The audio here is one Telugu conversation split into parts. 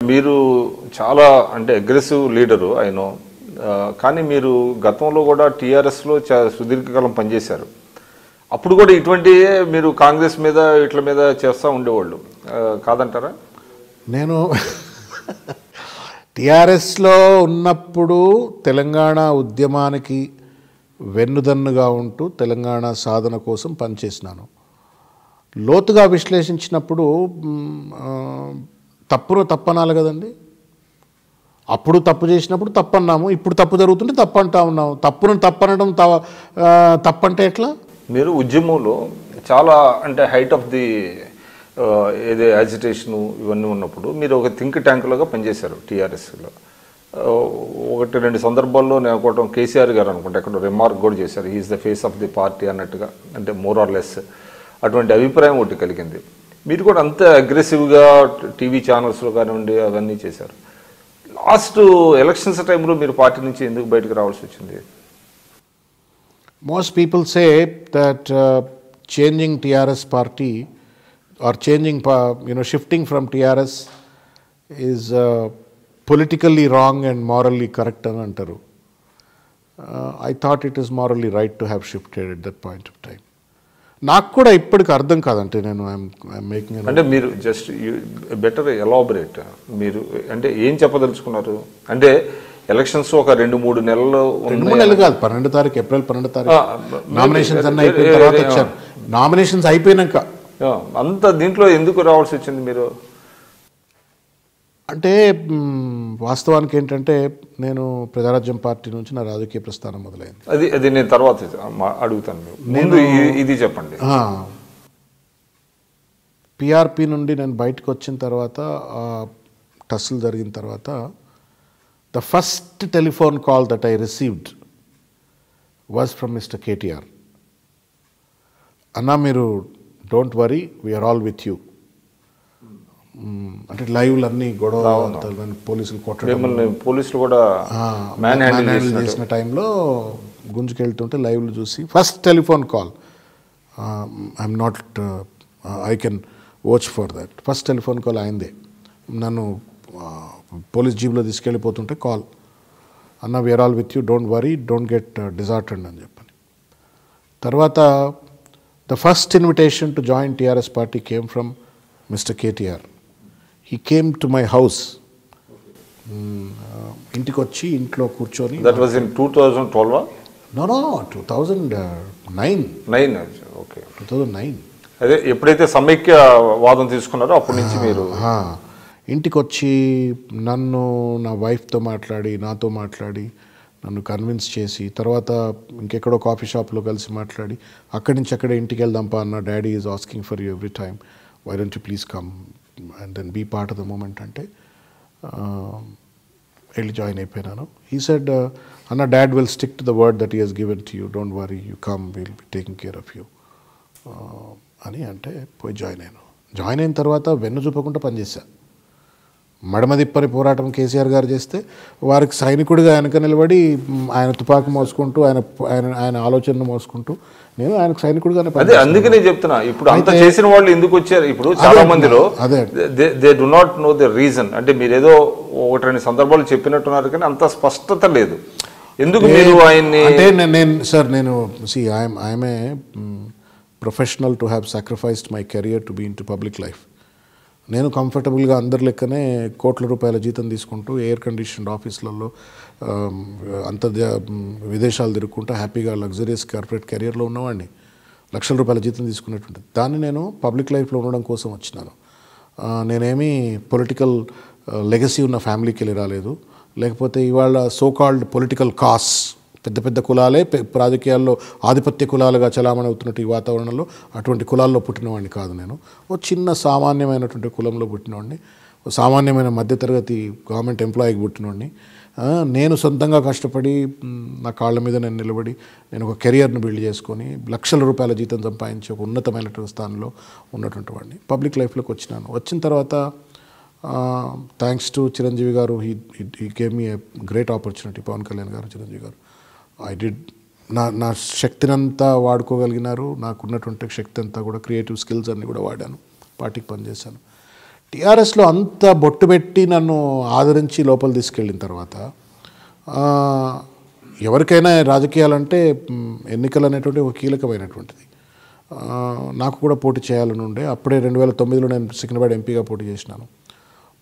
మీరు చాలా అంటే అగ్రెసివ్ లీడరు అయినో, కానీ మీరు గతంలో కూడా టీఆర్ఎస్లో సుదీర్ఘకాలం పనిచేశారు. అప్పుడు కూడా ఇటువంటి మీరు కాంగ్రెస్ మీద ఇట్ల మీద చేస్తూ ఉండేవాళ్ళు కాదంటారా? నేను టీఆర్ఎస్లో ఉన్నప్పుడు తెలంగాణ ఉద్యమానికి వెన్నుదన్నుగా ఉంటూ తెలంగాణ సాధన కోసం పనిచేసినాను. లోతుగా విశ్లేషించినప్పుడు తప్పనాలి కదండి. అప్పుడు తప్పు చేసినప్పుడు తప్పన్నాము, ఇప్పుడు తప్పు జరుగుతుంటే తప్పు అంటా ఉన్నాము. తప్పనడం తప్పంటే ఎట్లా? మీరు ఉద్యమంలో చాలా అంటే హైట్ ఆఫ్ ది ఏదే యాజిటేషను ఇవన్నీ ఉన్నప్పుడు మీరు ఒక థింక్ ట్యాంకులుగా పనిచేశారు టీఆర్ఎస్లో. 1-2 సందర్భాల్లో నేను అనుకోవటం కేసీఆర్ గారు అనుకుంటే ఎక్కడ రిమార్క్ కూడా చేశారు, is the face of the party అన్నట్టుగా, అంటే మోర్ ఆర్ లెస్ అటువంటి అభిప్రాయం ఒకటి కలిగింది. మీరు కూడా అంత అగ్రెసివ్గా టీవీ ఛానల్స్లో కానివ్వండి అవన్నీ చేశారు. లాస్ట్ ఎలక్షన్స్ టైంలో మీరు పార్టీ నుంచి ఎందుకు బయటకు రావాల్సి వచ్చింది? Most people say that changing TRS party or shifting from TRS is politically wrong and morally correct అని అంటారు. I thought it is morally right to have shifted at that point of time. నాకు కూడా ఇప్పటికి అర్థం కాదంటే నేను మేకింగ్ అంటే మీరు జస్ట్ బెటర్ ఎలాబరేట్, మీరు అంటే ఏం చెప్పదలుచుకున్నారు? అంటే ఎలక్షన్స్ ఒక 2-3 నెలలు కాదు, 12 తారీఖు ఏప్రిల్ 12 తారీఖు నామినేషన్స్ అన్నీ అయిపోయిన తర్వాత వచ్చారు. నామినేషన్స్ అయిపోయినాక అంత దీంట్లో ఎందుకు రావాల్సి వచ్చింది మీరు? అంటే వాస్తవానికి ఏంటంటే నేను ప్రజారాజ్యం పార్టీ నుంచి నా రాజకీయ ప్రస్థానం మొదలైంది. అది నేను తర్వాత అడుగుతాను, ముందు ఇది చెప్పండి. పిఆర్పి నుండి నేను బయటకు వచ్చిన తర్వాత టస్సులు జరిగిన తర్వాత the first telephone call that I received was from Mr. KTR. Anna మీరు don't worry, we are all with you. అంటే లైవ్లు అన్నీ గొడవ పోలీసులు కొట్టడం, పోలీసులు కూడా మ్యాన్ హ్యాండిల్ చేసిన టైంలో గుంజుకెళ్తుంటే లైవ్లు చూసి first telephone call, I'm not I can watch for that. First telephone call అయిందే. నన్ను పోలీస్ జీప్లో తీసుకెళ్ళిపోతుంటే కాల్, అన్న we're all with you, don't worry, don't get disheartened అని చెప్పని. తర్వాత the first invitation to join TRS party came from mister KTR. He came to my house. ఇంటికి వచ్చి ఇంట్లో కూర్చొని, that was in 2012? No 2009. Okay, 2009. అదే ఎప్పుడైతే సమైక్య వాదం తీసుకున్నారో అప్పటి నుంచి మీరు ఇంటికి వచ్చి నన్ను నా వైఫ్తో మాట్లాడి, నాతో మాట్లాడి, నన్ను కన్విన్స్ చేసి, తర్వాత ఇంకెక్కడో కాఫీ షాప్లో కలిసి మాట్లాడి, అక్కడి నుంచి అక్కడే ఇంటికి వెళ్దాంపా అన్న, daddy is asking for you every time, why don't you please come and then be part of the moment అంటే వెళ్ళి జాయిన్ అయిపోయినాను. హీ సెడ్, అన్న dad will stick to the word that he has given to you, don't worry, you come, will be taking care of you అని అంటే పోయి జాయిన్ అయ్యాను. జాయిన్ అయిన తర్వాత వెన్ను చూపకుండా పనిచేశా. మడమదిప్పని పోరాటం కేసీఆర్ గారు చేస్తే వారికి సైనికుడిగా వెనక నిలబడి ఆయన తుపాకీ మోసుకుంటూ ఆయన ఆలోచనను మోసుకుంటూ నేను ఆయనకు సైనికుడిగానే. అదే అందుకనే చెప్తున్నా, ఇప్పుడు అంత చేసిన వాళ్ళు ఎందుకు వచ్చారు? ఇప్పుడు చాలా మందిలో they do not know the reason. అంటే మీరు ఏదో 1-2 సందర్భాలు చెప్పినట్టున్నారు కానీ అంత స్పష్టత లేదు. ఎందుకు మీరు ఆయన్ని? అంటే నేను I'm a professional to have sacrificed my career to be in to public life. నేను కంఫర్టబుల్గా అందరి లెక్కనే కోట్ల రూపాయల జీతం తీసుకుంటూ ఎయిర్ కండిషన్డ్ ఆఫీసులలో విదేశాలు తిరుగుకుంటూ హ్యాపీగా లగ్జరియస్ కార్పొరేట్ కెరియర్లో ఉన్నవాడిని. లక్షల రూపాయల జీతం తీసుకునేటువంటిది. దాన్ని నేను పబ్లిక్ లైఫ్లో ఉండడం కోసం వచ్చినాను. నేనేమీ పొలిటికల్ లెగసీ ఉన్న ఫ్యామిలీకి వెళ్ళి రాలేదు. లేకపోతే ఇవాళ సోకాల్డ్ పొలిటికల్ కాస్, పెద్ద పెద్ద కులాలే రాజకీయాల్లో ఆధిపత్య కులాలుగా చలామణి అవుతున్నట్టు ఈ వాతావరణంలో అటువంటి కులాల్లో పుట్టినవాడిని కాదు. నేను ఓ చిన్న సామాన్యమైనటువంటి కులంలో పుట్టినవాడిని, సామాన్యమైన మధ్యతరగతి గవర్నమెంట్ ఎంప్లాయీకి పుట్టినవాడిని. నేను సొంతంగా కష్టపడి నా కాళ్ళ మీద నేను నిలబడి నేను ఒక కెరియర్ను బిల్డ్ చేసుకొని లక్షల రూపాయల జీతం సంపాదించి ఒక ఉన్నతమైనటువంటి స్థానంలో ఉన్నటువంటి వాడిని పబ్లిక్ లైఫ్లోకి వచ్చినాను. వచ్చిన తర్వాత thanks to Chiranjeevi garu, he gave me a great opportunity. Pawan Kalyan garu, Chiranjeevi గారు, ఐ డిడ్ నా శక్తినంతా వాడుకోగలిగినారు. నాకున్నటువంటి శక్తి అంతా కూడా క్రియేటివ్ స్కిల్స్ అన్నీ కూడా వాడాను, పార్టీకి పనిచేశాను. టీఆర్ఎస్లో అంత బొట్టు పెట్టి నన్ను ఆదరించి లోపల తీసుకెళ్ళిన తర్వాత ఎవరికైనా రాజకీయాలంటే ఎన్నికలు అనేటువంటి ఒక కీలకమైనటువంటిది. నాకు కూడా పోటీ చేయాలని ఉండే. అప్పుడే 2009లో నేను సికింద్రాబాద్ ఎంపీగా పోటీ చేసినాను.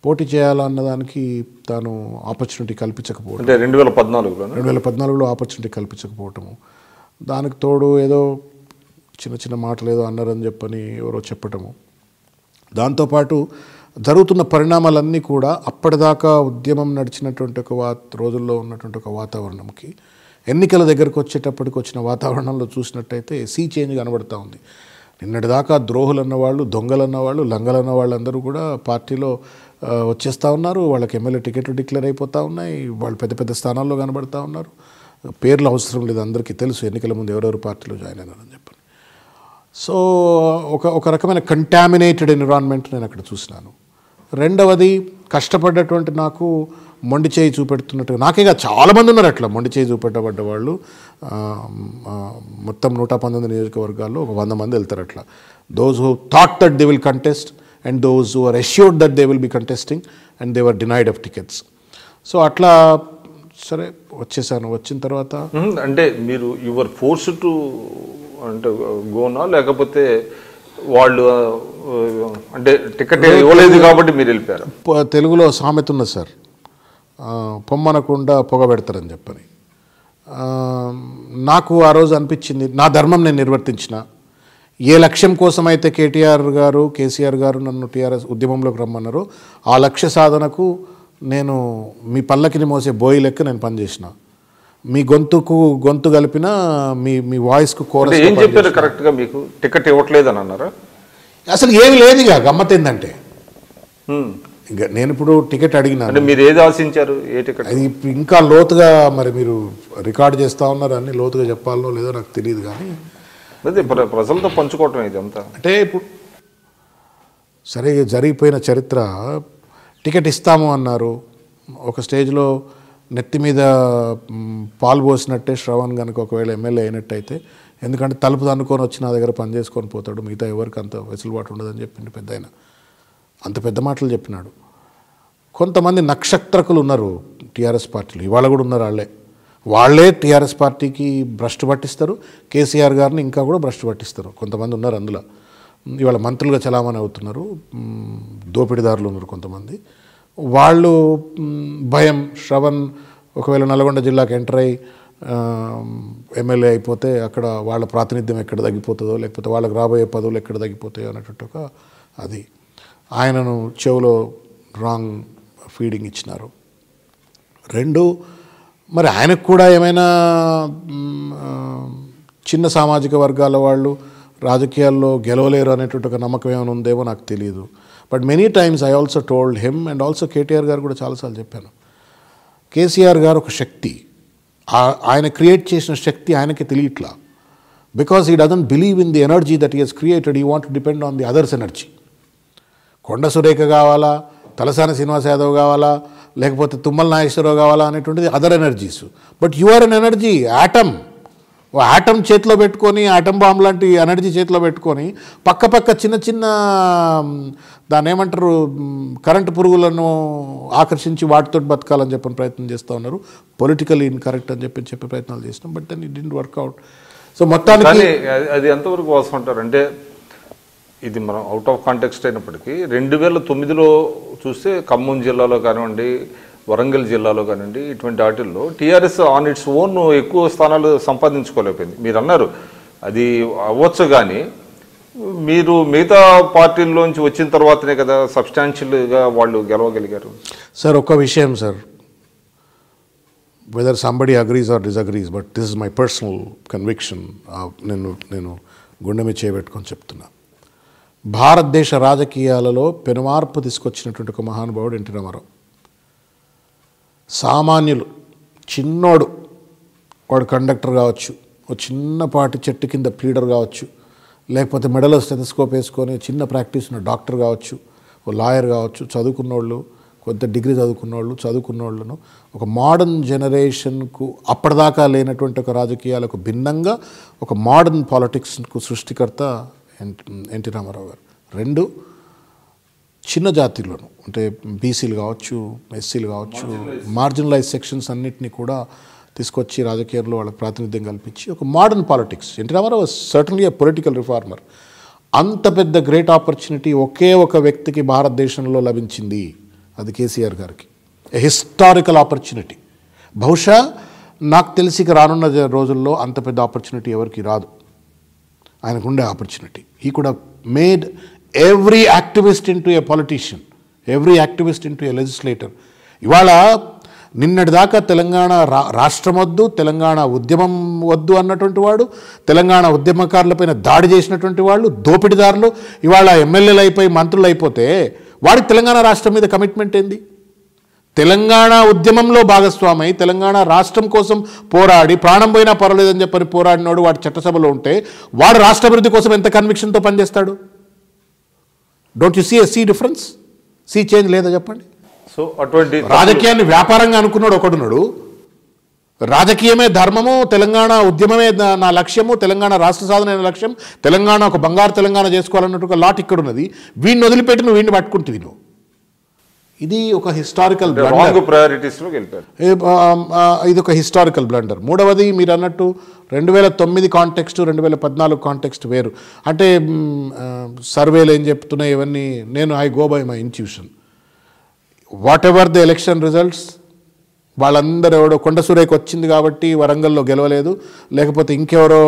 పోటీ చేయాలన్నదానికి తాను ఆపర్చునిటీ కల్పించకపోవడం, అంటే 2014లో ఆపర్చునిటీ కల్పించకపోవటము, దానికి తోడు ఏదో చిన్న చిన్న మాటలు ఏదో అన్నారని చెప్పని ఎవరో చెప్పటము, దాంతోపాటు జరుగుతున్న పరిణామాలన్నీ కూడా అప్పటిదాకా ఉద్యమం నడిచినటువంటి ఒక రోజుల్లో ఉన్నటువంటి ఒక వాతావరణంకి ఎన్నికల దగ్గరకు వచ్చేటప్పటికి వచ్చిన వాతావరణంలో చూసినట్టయితే సీ చేంజ్ కనబడుతూ ఉంది. నిన్నటిదాకా ద్రోహులు అన్నవాళ్ళు, దొంగలు అన్నవాళ్ళు, లంగలు అన్న వాళ్ళందరూ కూడా పార్టీలో వచ్చేస్తూ ఉన్నారు. వాళ్ళకి ఎమ్మెల్యే టికెట్లు డిక్లేర్ అయిపోతూ ఉన్నాయి. వాళ్ళు పెద్ద పెద్ద స్థానాల్లో కనబడుతూ ఉన్నారు. పేర్లు అవసరం లేదు, అందరికీ తెలుసు ఎన్నికల ముందు ఎవరెవరు పార్టీలో జాయిన్ అయినారని చెప్పని. సో ఒక రకమైన కంటామినేటెడ్ ఎన్విరాన్మెంట్ నేను అక్కడ చూసినాను. రెండవది, కష్టపడ్డటువంటి నాకు మొండి చేయి చూపెడుతున్నట్టు, నాకేగా చాలామంది ఉన్నారు అట్లా మొండి చేయి చూపెట్టబడ్డ వాళ్ళు. మొత్తం 119 నియోజకవర్గాల్లో ఒక 100 మంది వెళ్తారు అట్లా. Those who thought that they will contest and those who are assured that they will be contesting and they were denied of tickets. So అట్లా సరే వచ్చేసాను. వచ్చిన తర్వాత అంటే మీరు యువర్ ఫోర్స్ టు అంటే గోనా, లేకపోతే వాళ్ళు అంటే టికెట్ ఇవ్వలేదు కాబట్టి మీరు వెళ్ళిపోయారు? తెలుగులో సామెత ఉన్నది సార్, పొమ్మనకుండా పొగ పెడతారని చెప్పని. నాకు ఆ రోజు అనిపించింది, నా ధర్మం నేను నిర్వర్తించిన. ఏ లక్ష్యం కోసం అయితే కేసీఆర్ గారు నన్ను టీఆర్ఎస్ ఉద్యమంలోకి రమ్మన్నారో ఆ లక్ష్య సాధనకు నేను మీ పల్లకిని మోసే బోయి లెక్క నేను పనిచేసిన. మీ గొంతు కలిపిన మీ వాయిస్కు కోరస్. ఏం చెప్పారు కరెక్ట్గా? మీకు టికెట్ ఇవ్వట్లేదు అని అన్నారా? అసలు ఏమి లేదు. ఇక గమ్మత్ ఏంటంటే, ఇంకా నేను ఇప్పుడు టికెట్ అడిగినా, మీరు ఏది ఆశించారు? ఏ టికెట్? అది ఇంకా లోతుగా మరి మీరు రికార్డ్ చేస్తూ ఉన్నారు, అన్ని లోతుగా చెప్పాలనో లేదో నాకు తెలియదు. కానీ అదే ప్రజలతో పంచుకోవటం ఇదంతా. అంటే ఇప్పుడు సరే జరిగిపోయిన చరిత్ర, టికెట్ ఇస్తాము అన్నారు. ఒక స్టేజ్లో నెత్తి మీద పాలు పోసినట్టే శ్రవణ్ కనుక ఒకవేళ ఎమ్మెల్యే అయినట్టయితే, ఎందుకంటే తలుపు తన్నుకొని వచ్చి నా దగ్గర పని చేసుకొని పోతాడు, మిగతా ఎవరికి అంత వెసులుబాటు ఉండదని చెప్పిండు పెద్ద ఆయన. అంత పెద్ద మాటలు చెప్పినాడు. కొంతమంది నక్షత్రకులు ఉన్నారు టీఆర్ఎస్ పార్టీలో, ఇవాళ కూడా ఉన్నారు. వాళ్ళే టీఆర్ఎస్ పార్టీకి భ్రష్టు పట్టిస్తారు, కేసీఆర్ గారిని ఇంకా కూడా భ్రష్టు పట్టిస్తారు. కొంతమంది ఉన్నారు అందులో. ఇవాళ మంత్రులుగా చలామణి అవుతున్నారు, దోపిడీదారులు ఉన్నారు కొంతమంది. వాళ్ళు భయం, శ్రవణ్ ఒకవేళ నల్గొండ జిల్లాకు ఎంటర్ అయ్యి ఎమ్మెల్యే అయిపోతే అక్కడ వాళ్ళ ప్రాతినిధ్యం ఎక్కడ తగ్గిపోతుందో, లేకపోతే వాళ్ళకి రాబోయే పదవులు ఎక్కడ తగ్గిపోతాయో అనేటట్టు ఒక అది. ఆయనను చెవులో రాంగ్ ఫీడింగ్ ఇచ్చినారు. రెండు, మరి ఆయనకు కూడా ఏమైనా చిన్న సామాజిక వర్గాల వాళ్ళు రాజకీయాల్లో గెలవలేరు అనేటువంటి ఒక నమ్మకం ఏమైనా ఉందేమో నాకు తెలియదు. But many times I also told him and also KTR గారు కూడా చాలాసార్లు చెప్పాను, కేసీఆర్ గారు ఒక శక్తి, ఆయన క్రియేట్ చేసిన శక్తి ఆయనకి తెలియట్లా. Because he doesn't believe in the energy that he has created, he want to depend on the others energy. Konda Surekha కావాలా, తలసాని శ్రీనివాస్ యాదవ్ కావాలా, లేకపోతే తుమ్మల నాగేశ్వరరావు కావాలా అనేటువంటిది other energies. But you are an energy, atom. ఓ యాటమ్ చేతిలో పెట్టుకొని, యాటమ్ బాంబ్ లాంటి ఎనర్జీ చేతిలో పెట్టుకొని పక్క చిన్న చిన్న దాన్ని ఏమంటారు, కరెంటు పురుగులను ఆకర్షించి వాటితో బతకాలని చెప్పిన ప్రయత్నం చేస్తూ ఉన్నారు. పొలిటికల్ ఇన్కరెక్ట్ అని చెప్పే ప్రయత్నాలు చేసినాం. But then it didn't work out. So మొత్తానికి అది ఎంతవరకు వాస్తవం అంటారు? అంటే ఇది మనం అవుట్ ఆఫ్ కాంటెక్స్ట్ అయినప్పటికీ 2009లో చూస్తే ఖమ్మం జిల్లాలో కానివ్వండి, వరంగల్ జిల్లాలో కానివ్వండి, ఇటువంటి వాటిల్లో టీఆర్ఎస్ ఆన్ ఇట్స్ ఓన్ ఎక్కువ స్థానాలు సంపాదించుకోలేకపోయింది. మీరు అన్నారు అది అవ్వచ్చు, కానీ మీరు మిగతా పార్టీల్లోంచి వచ్చిన తర్వాతనే కదా సబ్స్టాన్షియల్గా వాళ్ళు గెలవగలిగారు. సార్ ఒక్క విషయం sir, whether somebody agrees or disagrees, but this is my personal conviction. నేను గుండె మీద చేయబెట్టుకొని చెప్తున్నా, భారతదేశ రాజకీయాలలో పెనుమార్పు తీసుకొచ్చినటువంటి ఒక మహానుభావుడు ఎన్టీ రామారావు. సామాన్యులు, చిన్నోడు, వాడు కండక్టర్ కావచ్చు, ఒక చిన్నపాటి చెట్టు కింద ప్లీడర్ కావచ్చు, లేకపోతే మెడలో స్టెథోస్కోప్ వేసుకొని చిన్న ప్రాక్టీస్ ఉన్న డాక్టర్ కావచ్చు, ఓ లాయర్ కావచ్చు, చదువుకున్నోళ్ళు, కొంత డిగ్రీ చదువుకున్నోళ్ళను ఒక మోడర్న్ జనరేషన్కు అప్పటిదాకా లేనటువంటి ఒక రాజకీయాలకు భిన్నంగా ఒక మోడర్న్ పాలిటిక్స్కు సృష్టికర్త ఎన్టీ రామారావు గారు. రెండు, చిన్న జాతిలోను, అంటే బీసీలు కావచ్చు, ఎస్సీలు కావచ్చు, మార్జినలైజ్ సెక్షన్స్ అన్నిటినీ కూడా తీసుకొచ్చి రాజకీయాల్లో వాళ్ళకి ప్రాతినిధ్యం కల్పించి ఒక modern politics. NT Rama Rao certainly a political reformer. అంత పెద్ద గ్రేట్ ఆపర్చునిటీ ఒకే ఒక వ్యక్తికి భారతదేశంలో లభించింది, అది కేసీఆర్ గారికి. ఏ హిస్టారికల్ ఆపర్చునిటీ. బహుశా నాకు తెలిసి రానున్న రోజుల్లో అంత పెద్ద ఆపర్చునిటీ ఎవరికి రాదు. ఆయనకుండే opportunity. He could have made every activist into a politician, every activist into a legislator. ఇవాళ నిన్నటిదాకా తెలంగాణ రాష్ట్రం వద్దు, తెలంగాణ ఉద్యమం వద్దు అన్నటువంటి వాడు, తెలంగాణ ఉద్యమకారులపైన దాడి చేసినటువంటి వాళ్ళు, దోపిడీదారులు ఇవాళ ఎమ్మెల్యేలు అయిపోయి మంత్రులు అయిపోతే వాడికి తెలంగాణ రాష్ట్రం మీద కమిట్మెంట్ ఏంది? తెలంగాణ ఉద్యమంలో భాగస్వామై తెలంగాణ రాష్ట్రం కోసం పోరాడి ప్రాణం పోయినా పర్వాలేదని చెప్పని పోరాడినాడు వాడు చట్టసభలో ఉంటే వాడు రాష్ట్ర అభివృద్ధి కోసం ఎంత కన్విక్షన్తో పనిచేస్తాడు? Don't you see a sea difference? Sea change లేదా చెప్పండి? సో అటువంటి రాజకీయాన్ని వ్యాపారంగా అనుకున్నాడు ఒకడున్నాడు, రాజకీయమే ధర్మము, తెలంగాణ ఉద్యమమే నా లక్ష్యము, తెలంగాణ రాష్ట్ర సాధన లక్ష్యం, తెలంగాణ ఒక బంగారు తెలంగాణ చేసుకోవాలన్నట్టు ఒక లాట్ ఇక్కడ ఉన్నది. వీడిని వదిలిపెట్టి నువ్వు వీడిని పట్టుకుంటుంది. నువ్వు ఇది ఒక హిస్టారికల్ ప్రయారిటీస్లోకి వెళ్ళిపోయారు. ఇది ఒక హిస్టారికల్ బ్లండర్. మూడవది మీరు అన్నట్టు 2009 కాంటెక్స్ట్ 2014 కాంటెక్స్ట్ వేరు. అంటే సర్వేలు ఏం చెప్తున్నాయి ఇవన్నీ, నేను I go by my intuition. What ever the election results, వాళ్ళందరూ ఎవడో కొండ సురేఖ వచ్చింది కాబట్టి వరంగల్లో గెలవలేదు, లేకపోతే ఇంకెవరో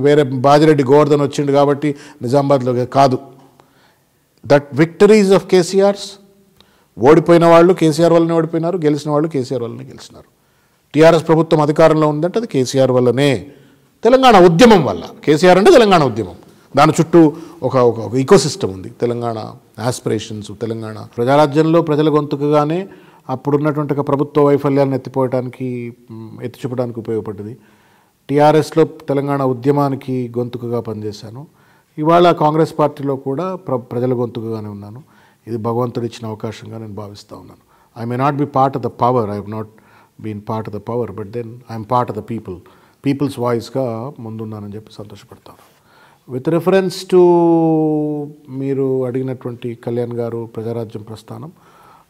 వేరే బాజిరెడ్డి గోవర్ధన్ వచ్చిండు కాబట్టి నిజామాబాద్లో కాదు. That victories of KCR's. ఓడిపోయిన వాళ్ళు కేసీఆర్ వల్లనే ఓడిపోయినారు, గెలిచిన వాళ్ళు కేసీఆర్ వల్లనే గెలిచినారు. టీఆర్ఎస్ ప్రభుత్వం అధికారంలో ఉందంటే అది కేసీఆర్ వల్లనే, తెలంగాణ ఉద్యమం వల్ల. కేసీఆర్ అంటే తెలంగాణ ఉద్యమం, దాని చుట్టూ ఒక ఈకోసిస్టమ్ ఉంది. తెలంగాణ ఆస్పిరేషన్స్, తెలంగాణ ప్రజారాజ్యంలో ప్రజల గొంతుకుగానే అప్పుడున్నటువంటి ఒక ప్రభుత్వ వైఫల్యాలను ఎత్తి చూపడానికి ఉపయోగపడ్డది. టీఆర్ఎస్లో తెలంగాణ ఉద్యమానికి గొంతుకుగా పనిచేశాను. ఇవాళ కాంగ్రెస్ పార్టీలో కూడా ప్రజల గొంతుకుగానే ఉన్నాను. ఇది భగవంతుడు ఇచ్చిన అవకాశంగా నేను భావిస్తూ ఉన్నాను. I may not be part of the power, I have not been part of the power, but then I'm part of the people's వాయిస్గా ముందున్నానని చెప్పి సంతోషపడతాను. విత్ రిఫరెన్స్ టు మీరు అడిగినటువంటి కళ్యాణ్ గారు ప్రజారాజ్యం ప్రస్థానం,